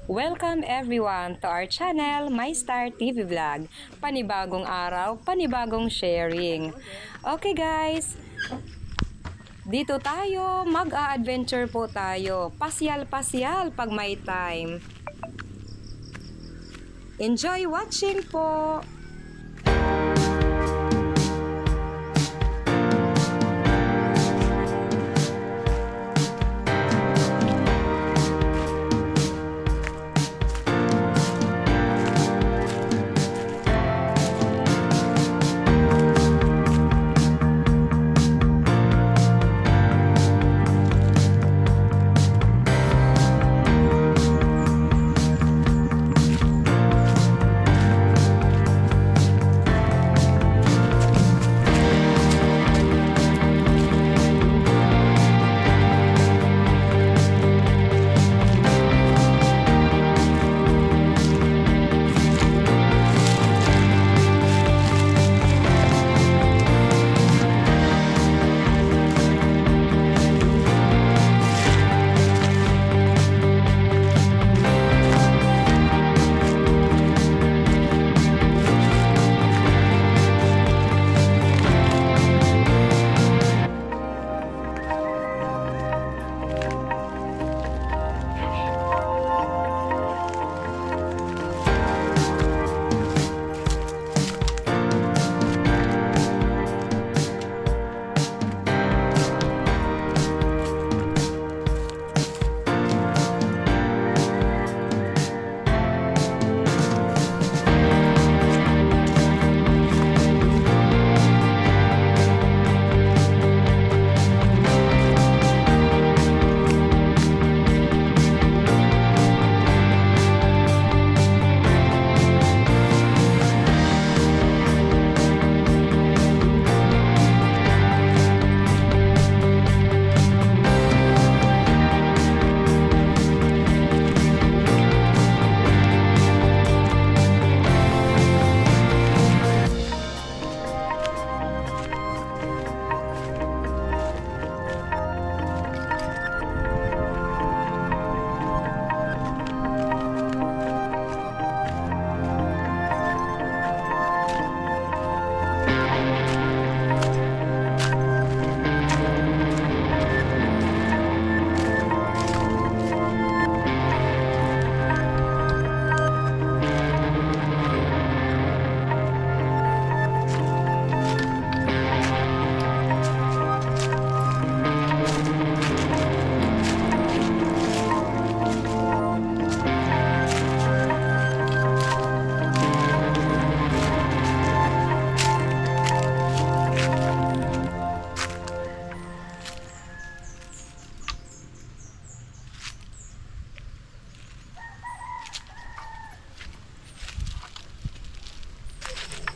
Welcome everyone to our channel, My Star TV Vlog. Panibagong araw, panibagong sharing. Okay guys, dito tayo, mag-a-adventure po tayo. Pasyal-pasyal pag may time. Enjoy watching po!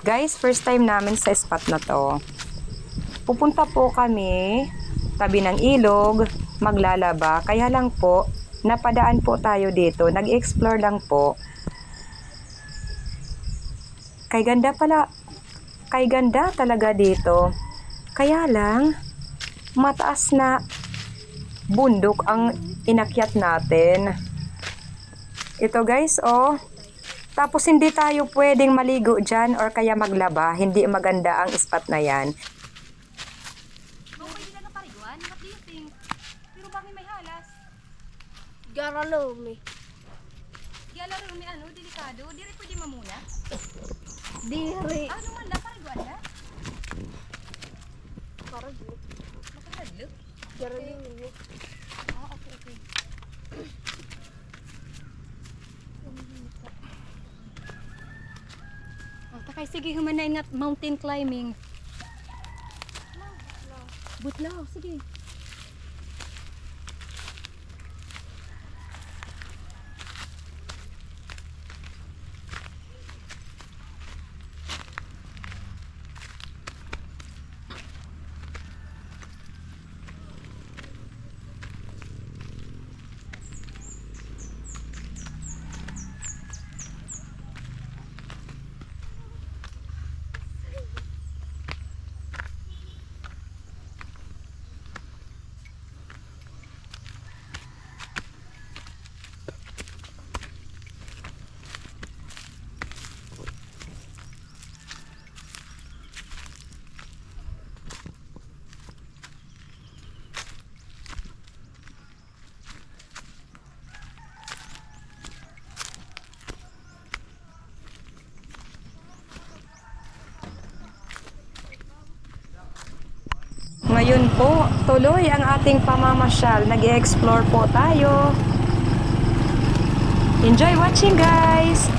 Guys, first time namin sa spot na to. Pupunta po kami tabi ng ilog, maglalaba. Kaya lang po, napadaan po tayo dito. Nag-explore lang po. Kay ganda talaga dito. Kaya lang, mataas na bundok ang inakyat natin. Ito guys, oh. Tapos hindi tayo pwedeng maligo dyan or kaya maglaba. Hindi maganda ang spot na yan. Okay, hindi na pariguan. What do you think? Pero bakit may halas? Garalo mi. Gyalaro may ano, delikado. Diri pwede mamuna. Diri. Ano man lang, pariguan na? Karaglo. Makahadlo? Garalo mi. Okay. Oh, takay, sige, humanay nga mountain climbing. Butlaw, sige. ngayon po, tuloy ang ating pamamasyal. Nag-explore po tayo. Enjoy watching, guys!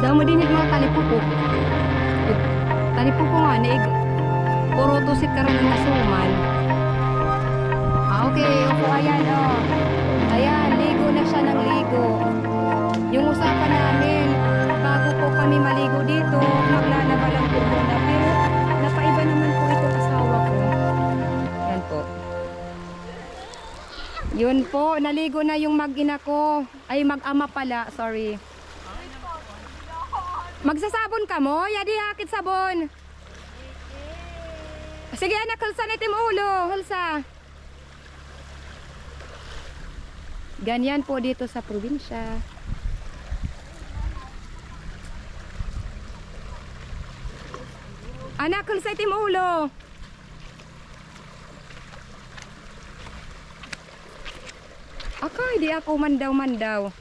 Damo din mga talipupo. Talipupo nga, naig. Puro tusit karon ng nasuman. Okay. Opo, ayan, oh. Ayan, ligo na siya ng ligo. Yung usapan namin, bago po kami maligo dito, maglalaba lang po muna. Pero, napaiba naman po itong asawa ko. Yan po. Yun po, naligo na yung mag-ina ko. Ay, mag-ama pala, sorry. Magsasabon ka mo? Yadi hakit sabon. Sige anak, hulsa na itim ulo. Hulsa. Ganyan po dito sa probinsya. Anak, hulsa itim ulo. Akay, di ako mandaw-mandaw.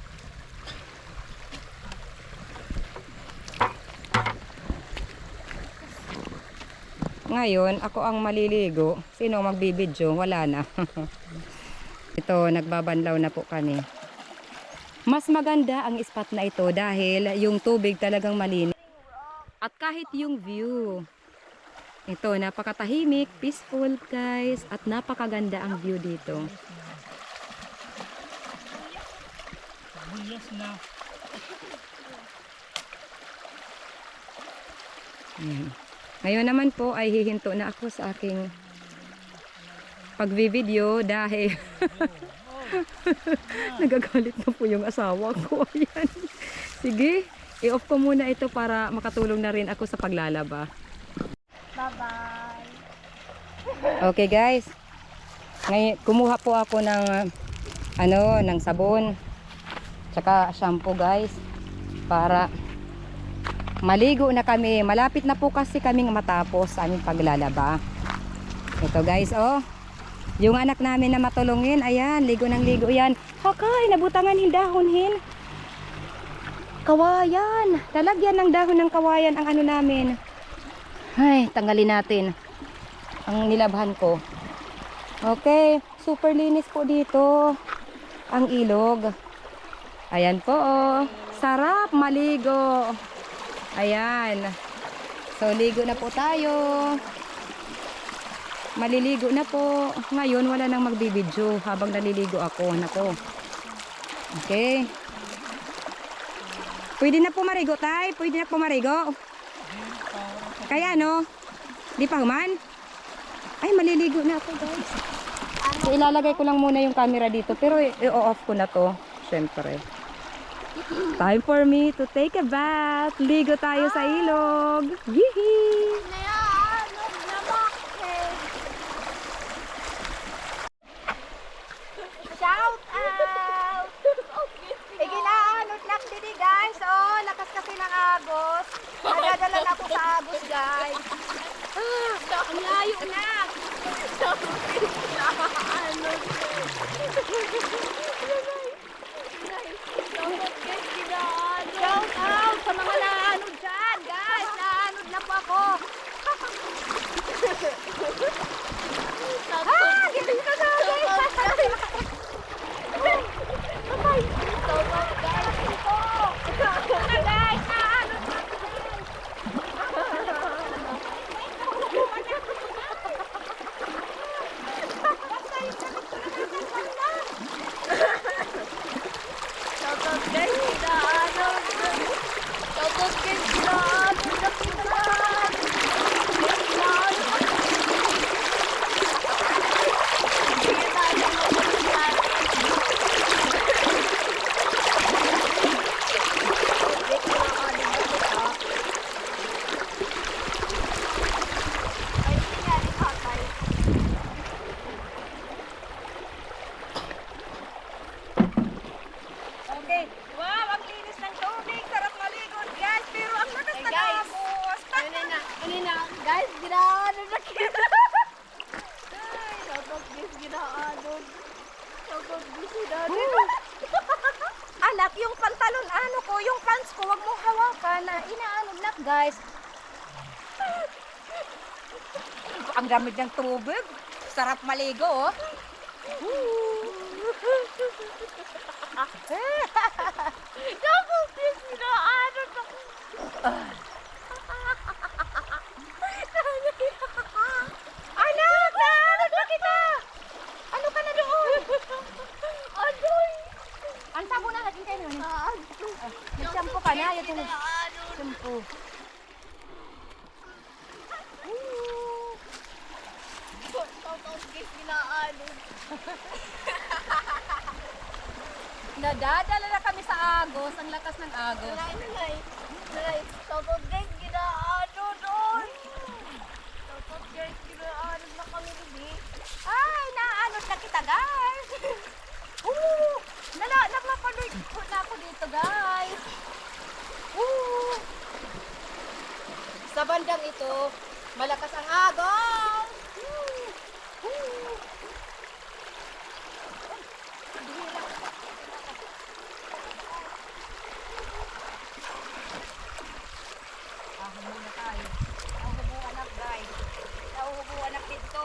Ngayon, ako ang maliligo. Sino ang magbibidyo? Wala na. Ito, nagbabanlaw na po kami. Mas maganda ang spot na ito dahil yung tubig talagang malinis. At kahit yung view. Ito, napakatahimik, peaceful guys. At napakaganda ang view dito. Ngayon naman po ay hihinto na ako sa aking pagvi-video dahil nagagalit na po yung asawa ko. Ayan. Sige, i-off ko muna ito para makatulong na rin ako sa paglalaba. Bye-bye. Okay guys, ngayon, kumuha po ako ng ng sabon tsaka shampoo guys para maligo na kami. Malapit na po kasi kaming matapos sa aming paglalaba. Ito guys, oh. Yung anak namin na matulungin, ayan, ligo ng ligo yan. Hakay, nabutangan yung dahonhin. Kawayan. Talagyan ng dahon ng kawayan ang ano namin. Ay, tanggalin natin ang nilabhan ko. Okay. Super linis po dito. Ang ilog. Ayan po, oh. Sarap maligo. Ayan. So, ligo na po tayo. Maliligo na po. Ngayon, wala nang magbibidyo habang naliligo ako. Nako. Okay. Pwede na po marigo, tay? Pwede na po marigo? Kaya, no? Di pa human? Ay, maliligo na ako, guys. So, ilalagay ko lang muna yung camera dito. Pero, i-off ko na to. Siyempre. Time for me to take a bath. Ligo tayo sa ilog. Yee! Shout out! Iginaanod lang din guys. Oh, lakas kasi ng agos. Nadadala na ako sa agos guys. Ang layo na. Shout out sa mga naanod dyan guys. Naanod na po ako. Giling ka na guys. Okay. Wow, ang linis ng tubig. Sarap maligo, guys. Pero ang lakas na agos. Guys, ginaanod na kita. Shout out guys, ginaanod. Shout out guys, ginaanod. Anak, yung pantalon, ano ko, yung pants ko, wag mong hawakan na inaanod na, guys. Ang damig ng tubig. Sarap maligo, oh. Shout out guys, ginaanod ako. Anak, naanod na kita. Ano ka na doon? Adoy! Ang sabo na natin kayo. Shampoo ka na. Yung shampoo. Shout out guys, ginaanod. Nadadala na kami sa agos. Ang lakas ng agos. Nalay. Shout out guys, ginaanod doon. Shout out guys, ginaanod na kami rin. Ay, naanod na kita, guys. Napapanood ko na ako dito, guys. Sa bandang ito, malakas ang agos. Muna tayo. Nahuhubuan na, guys. Nahuhubuan na dito.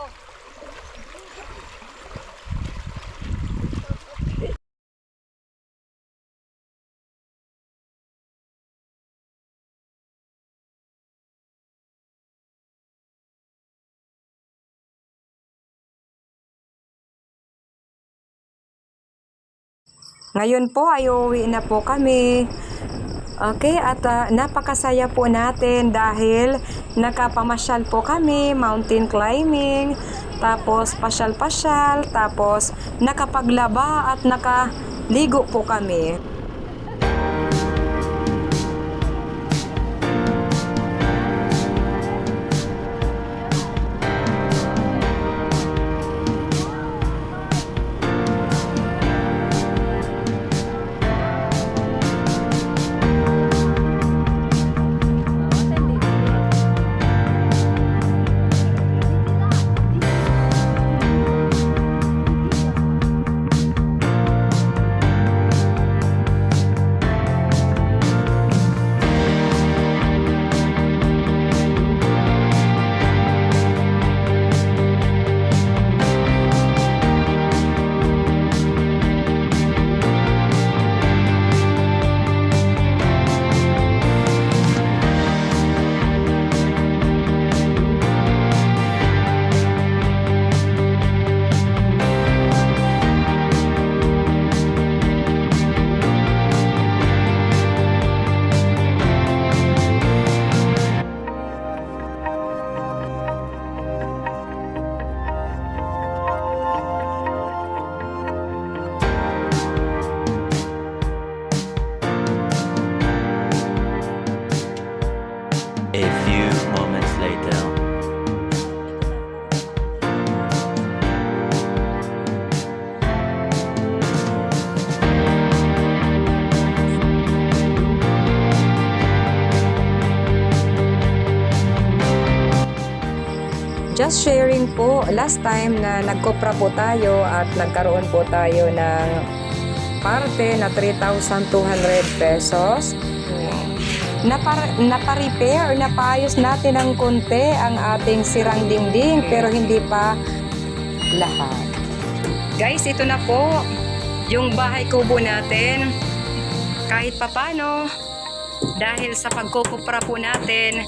Ngayon po ay uuwi na po kami. Okay, at napakasaya po natin dahil nakapamasyal po kami, mountain climbing, tapos pasyal-pasyal, tapos nakapaglaba at nakaligo po kami. A few moments later. Just sharing po, last time na nagkopra po tayo at nagkaroon po tayo ng parte na 3,200 pesos. Napa-repair or napaayos natin ng konti ang ating sirang dingding pero hindi pa lahat. Guys, ito na po yung bahay kubo natin. Kahit papano, dahil sa pagkukupra po natin,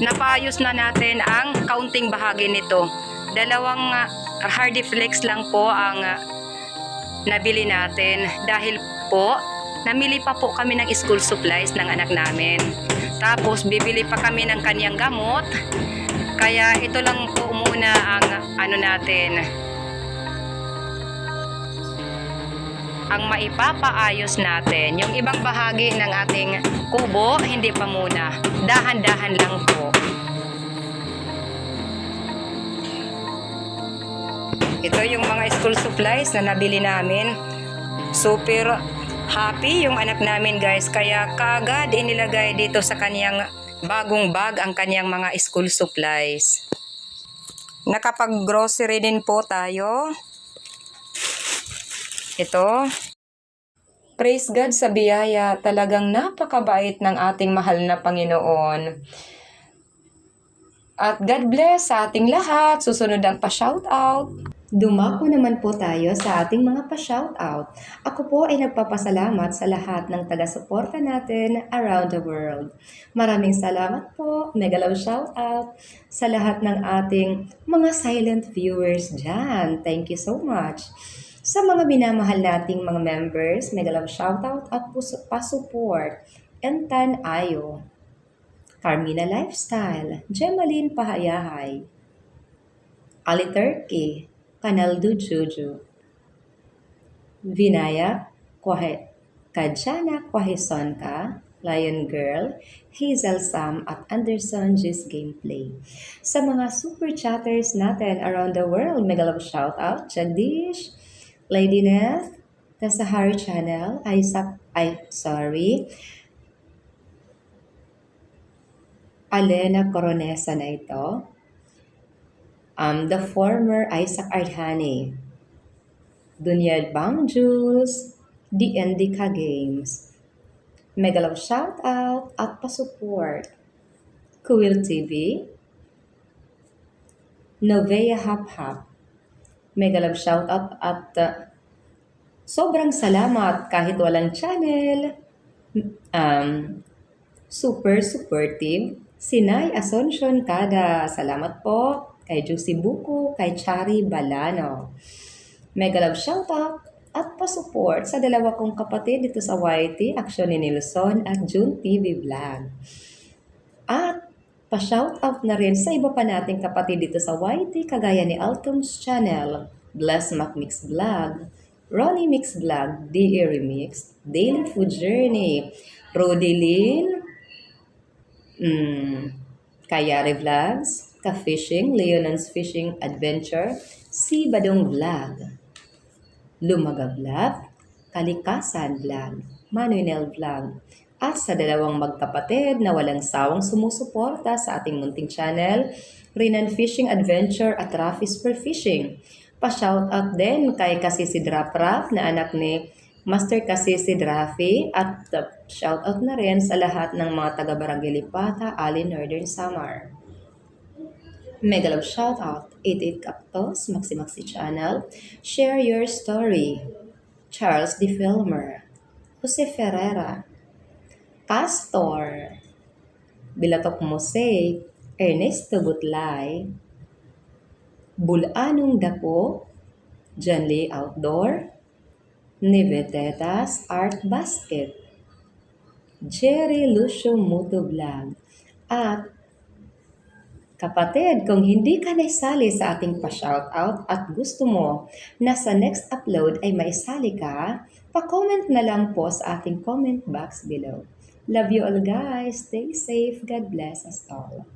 napaayos na natin ang kaunting bahagi nito. Dalawang hardy flex lang po ang nabili natin dahil po namili pa po kami ng school supplies ng anak namin. Tapos bibili pa kami ng kanyang gamot. Kaya ito lang po muna ang ang maipapaayos natin. Yung ibang bahagi ng ating kubo, hindi pa muna. Dahan-dahan lang po. Ito yung mga school supplies na nabili namin. Super happy yung anak namin guys. Kaya kaagad inilagay dito sa kanyang bagong bag ang kanyang mga school supplies. Nakapag-grocery din po tayo. Ito. Praise God sa biyaya. Talagang napakabait ng ating mahal na Panginoon. At God bless sa ating lahat. Susunod ang pa-shoutout. Dumako naman po tayo sa ating mga pa-shoutout. Ako po ay nagpapasalamat sa lahat ng taga-suporta natin around the world. Maraming salamat po, mega love shoutout sa lahat ng ating mga silent viewers dyan. Thank you so much. Sa mga minamahal nating mga members, mega love shoutout at pa-support. Entan Ayo, Carmina Lifestyle, Gemaline Pahayahay, Ali Turkey, Kanaldo Juju, Vinaya Kajana Kwahesonka, Lion Girl, Hazel Sam at Anderson G's Gameplay. Sa mga super chatters natin around the world, mega love shoutout, Jagdish, Lady Neth, the Sahari Channel, Alena Coronesa na ito. The former Isaac Arhani, Dunyad Bang Jules, DND Ka Games. Mega love shout out at pa-support. Kuwil TV, Novea Hap Hap. Mega love shout out at sobrang salamat kahit walang channel. Super supportive. Sinay Asuncion Kada. Salamat po. Kay Juicy Buko, kay Chari Balano. Mega love shoutout at pa-support sa dalawa kong kapatid dito sa YT, Action ni Nilson at June TV Vlog. At pa-shoutout na rin sa iba pa nating kapatid dito sa YT, kagaya ni Altum's Channel, Bless Macmix Vlog, Ronnie Mix Vlog, DE Remix, Daily Food Journey, Rodilyn, Kayari Vlogs, Ka-Fishing, Leonon's Fishing Adventure, Si Badong Vlog, Lumaga Vlog, Kalikasan Vlog, Manuel Vlog, at sa dalawang magkapatid na walang sawang sumusuporta sa ating munting channel, Rinan Fishing Adventure at Rafi's Per Fishing. Pa-shoutout din kay Kasisi Draprap na anak ni Master Kasisi Drafi at shoutout na rin sa lahat ng mga taga-Barangay Lipata, Ali Northern Samar. Mega love shoutout, 88 Cactus, Maxi Channel, Share Your Story, Charles D. Filmer, Jose Ferreira, Castor, Bilatok Mosaic, Ernesto Butlay, Bulanong Dako, Janley Outdoor, Nivetetas Art Basket, Jerry Lucio Muto Vlog, at kapatid, kung hindi ka naisali sa ating pa-shoutout at gusto mo na sa next upload ay maisali ka, pa-comment na lang po sa ating comment box below. Love you all guys. Stay safe. God bless us all.